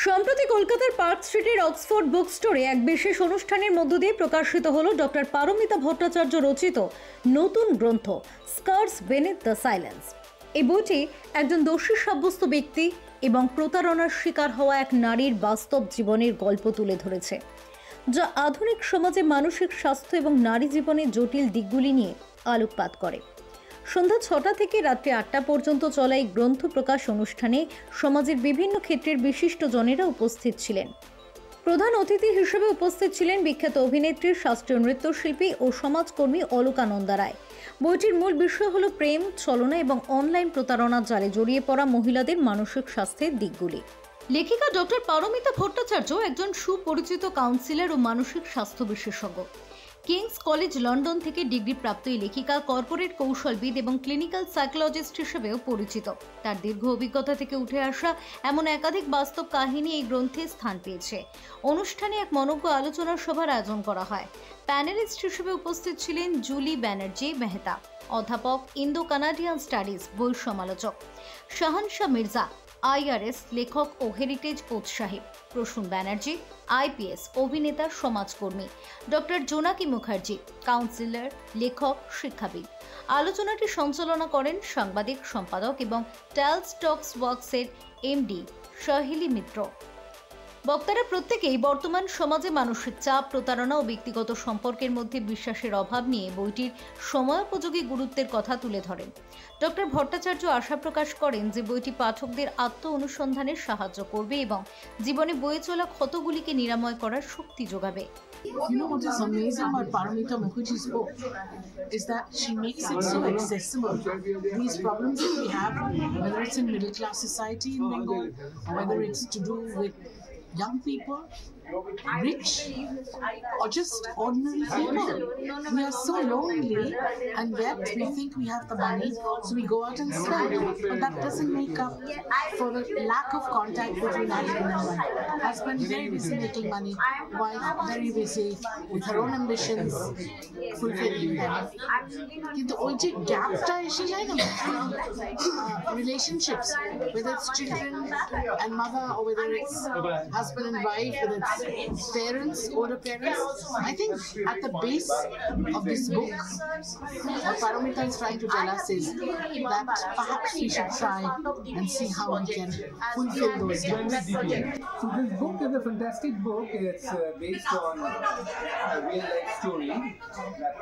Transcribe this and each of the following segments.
সম্প্রতি কলকাতার পার্ক স্ট্রিটের অক্সফোর্ড বুক স্টোরে এক বিশেষ অনুষ্ঠানের মধ্য দিয়ে প্রকাশিত হলো ডক্টর পারমিতা ভট্টাচার্য রচিত নতুন গ্রন্থ স্কার্স বেনেথ দ্য সাইলেন্স। এই বইটি একজন দোষী সাব্যস্ত ব্যক্তি এবং প্রতারণার শিকার হওয়া এক নারীর বাস্তব জীবনের গল্প তুলে ধরেছে, যা আধুনিক সমাজে মানসিক স্বাস্থ্য এবং নারী জীবনের জটিল দিকগুলি নিয়ে আলোকপাত করে। সন্ধ্যা ৬টা থেকে রাত্রি ৮টা পর্যন্ত চলা এই গ্রন্থ প্রকাশ অনুষ্ঠানে সমাজের বিভিন্ন ক্ষেত্রের বিশিষ্ট জনেরা উপস্থিত ছিলেন। প্রধান অতিথি হিসেবে উপস্থিত ছিলেন বিখ্যাত অভিনেত্রী, শাস্ত্রীয় নৃত্যশিল্পী ও সমাজকর্মী অলকা নন্দা রায়। বইটির মূল বিষয় হল প্রেম, ছলনা এবং অনলাইন প্রতারণার জালে জড়িয়ে পড়া মহিলাদের মানসিক স্বাস্থ্যের দিকগুলি। লেখিকা ডক্টর পারমিতা ভট্টাচার্য একজন সুপরিচিত কাউন্সিলর ও মানসিক স্বাস্থ্য বিশেষজ্ঞ। কিংস কলেজ লন্ডন থেকে ডিগ্রিপ্রাপ্ত এই লেখিকা কর্পোরেট কৌশলবিদ এবং ক্লিনিক্যাল সাইকোলজিস্ট হিসেবেও পরিচিত। তার দীর্ঘ অভিজ্ঞতা থেকে উঠে আসা এমন একাধিক বাস্তব কাহিনী এই গ্রন্থে স্থান পেয়েছে। অনুষ্ঠানে এক মনোজ্ঞ আলোচনা সভার আয়োজন করা হয়। প্যানেলিস্ট হিসেবে উপস্থিত ছিলেন জুলি ব্যানার্জি মেহতা, অধ্যাপক ইন্দো কানাডিয়ান স্টাডিজ, বই সমালোচক শাহানশা মির্জা, IRS লেখক ও হেরিটেজ উৎসাহী প্রসূন ব্যানার্জি, IPS অভিনেতা, সমাজকর্মী ডক্টর জোনাকি মুখার্জি, কাউন্সিলর, লেখক, শিক্ষাবিদ। আলোচনাটি সঞ্চালনা করেন সাংবাদিক সম্পাদক এবং টালস টক্স ওয়ার্কসের MD সহিলি মিত্র। বক্তারা প্রত্যেকেই বর্তমান সমাজে মানসিক চাপ, প্রতারণা ও ব্যক্তিগত সম্পর্কের মধ্যে বিশ্বাসের অভাব নিয়ে বইটির সময়োপযোগী গুরুত্বের কথা তুলে ধরেন। ডক্টর ভট্টাচার্য আশা প্রকাশ করেন যে বইটি পাঠকদের আত্ম অনুসন্ধানে সাহায্য করবে এবং জীবনে বয়ে চলা ক্ষতগুলিকে নিরাময় করার শক্তি যোগাবে। You know what is amazing about Paramita Mukherjee's book is that she makes it so accessible. These problems that we have, whether it's in middle class society in Bengal, or whether it's to do with young people, rich, or just ordinary people. We are so lonely, and yet we think we have the money, so we go out and spend. But that doesn't make up for the lack of contact between husband and wife. Husband very busy making money, wife very busy with her own ambitions, fulfilling them. কিন্তু ওই যে গ্যাপটা এসে যায় না relationships, whether it's children and mother, or whether it's husband and wife, whether it's parents, older parents. I think at the base of this book, what Paramita is trying to tell us is that perhaps we should try and see how we can fulfill those gaps. So this book is a fantastic book. It's based on a real life story that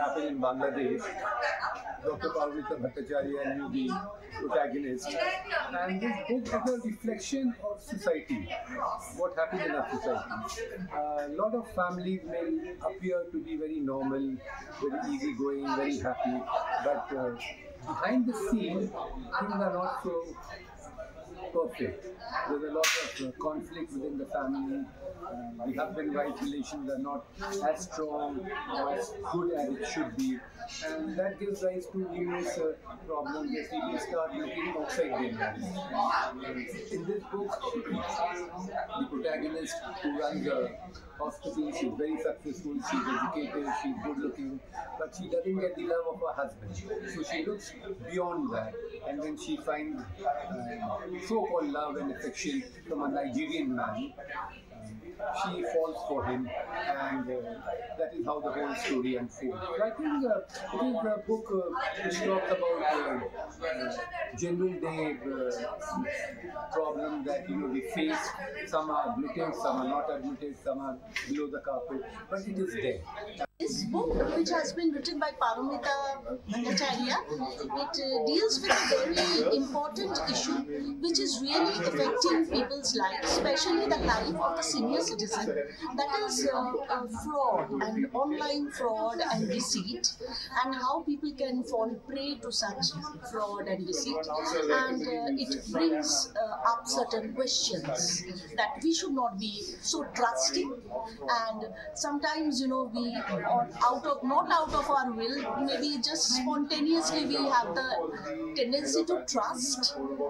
happened in Bangladesh. Dr. Paramita Bhattacharya knew the protagonist, and this book is a reflection of society, what happens in our society. A lot of families may appear to be very normal, very easygoing, very happy, but behind the scene, things are not so perfect. There's a lot of conflict within the family. The husband-wife relations are not as strong or as good as it should be, and that gives rise to numerous problems as people start looking outside their marriage. In this book, the protagonist, who runs a hospital, she's very successful, she's educated, she's good-looking, but she doesn't get the love of her husband. So she looks beyond that, and when she finds so-called love and affection from a Nigerian man, she falls for him, and that is how the whole story unfolds. So I think it is a book which talks about general day problems that we face. Some are admitted, some are not admitted, some are below the carpet, but it is there. This book, which has been written by Paramita Bhattacharya, it deals with a very important issue which is really affecting people's lives, especially the life of the senior citizen. That is fraud and online fraud and deceit, and how people can fall prey to such fraud and deceit. And it brings up certain questions that we should not be so trusting, and sometimes we not out of our will, maybe just spontaneously we have the tendency to trust.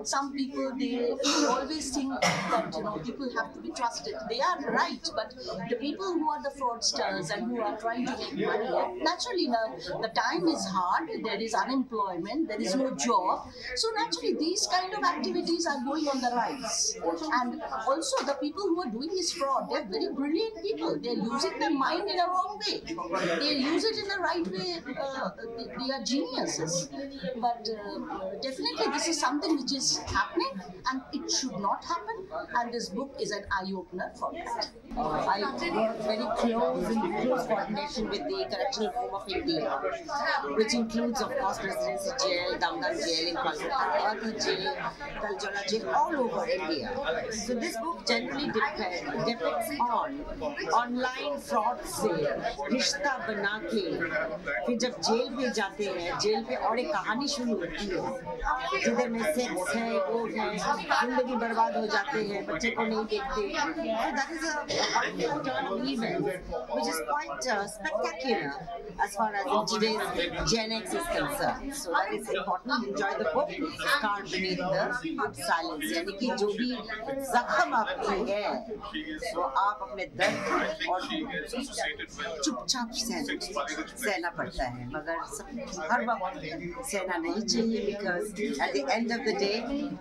Some people, they we always think that people have to be trusted. They are right, but the people who are the fraudsters and who are trying to make money, naturally now the time is hard. There is unemployment. There is no job. So naturally these kind of activities are going on the rise. And also the people who are doing this fraud, they're very brilliant people. They're using their mind in a wrong way. They use it in the right way. They are geniuses. But definitely this is something which is happening and it should not happen. And this book is an eye-opener for that. I work very close coordination with the Correctional Home of India, which includes, of course, Residency Jail, Damdam Jail in Kolkata, Arthur Jail, Taljola Jail, all over India. So this book generally depicts on online fraud से रिश्ता बना के फिर जब jail में जाते हैं, jail पे और एक कहानी शुरू होती है जिधर में सेक्स है, वो है, जिंदगी बर्बाद हो जाते हैं, बच्चे को नहीं देखते. That is a turn of events which is quite spectacular as far as in today's Gen X is concerned. So that is important. Enjoy the book. Scarred Beneath the Silence. यानी कि जो भी जख्म आपकी है, वो आप अपने दर्द और चुपचाप सहना पड़ता है, मगर हर वक्त सहना नहीं चाहिए, because at the end of the day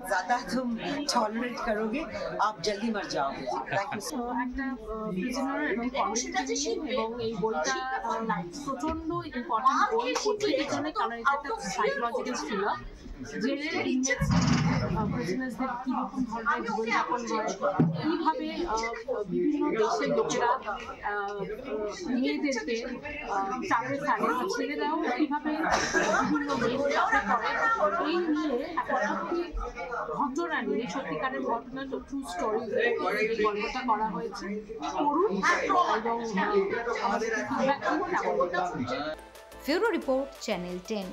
ज़्यादा तुम tolerate करोगे, आप जल्दी मर जाओगे. একটা প্রিজনার এবং কনস্টিটিউশন এবং এই বইটা প্রচন্ড ইম্পর্টেন্ট বই প্রত্যেকের জন্য, কারণ এটা একটা সাইকোলজিক্যাল থ্রিলার. জেলের ইনমেটস প্রিজনার্সদের কীরকম ধরনের জীবনযাপন হয়, কীভাবে বিভিন্ন দেশের লোকেরা মেয়েদেরকে চাকরি ছাড়ে বা ছেলেরাও কীভাবে বিভিন্ন মেয়েদের চাকরি করে, এই নিয়ে একটা সত্যি ঘটনা নিয়ে, সত্যিকারের ঘটনা, ট্রু স্টোরি এই গল্পটা করা হয়েছে. পড়ুন এবং আমাদের ফিডব্যাক দিন কেমন. Bureau report, channel 10.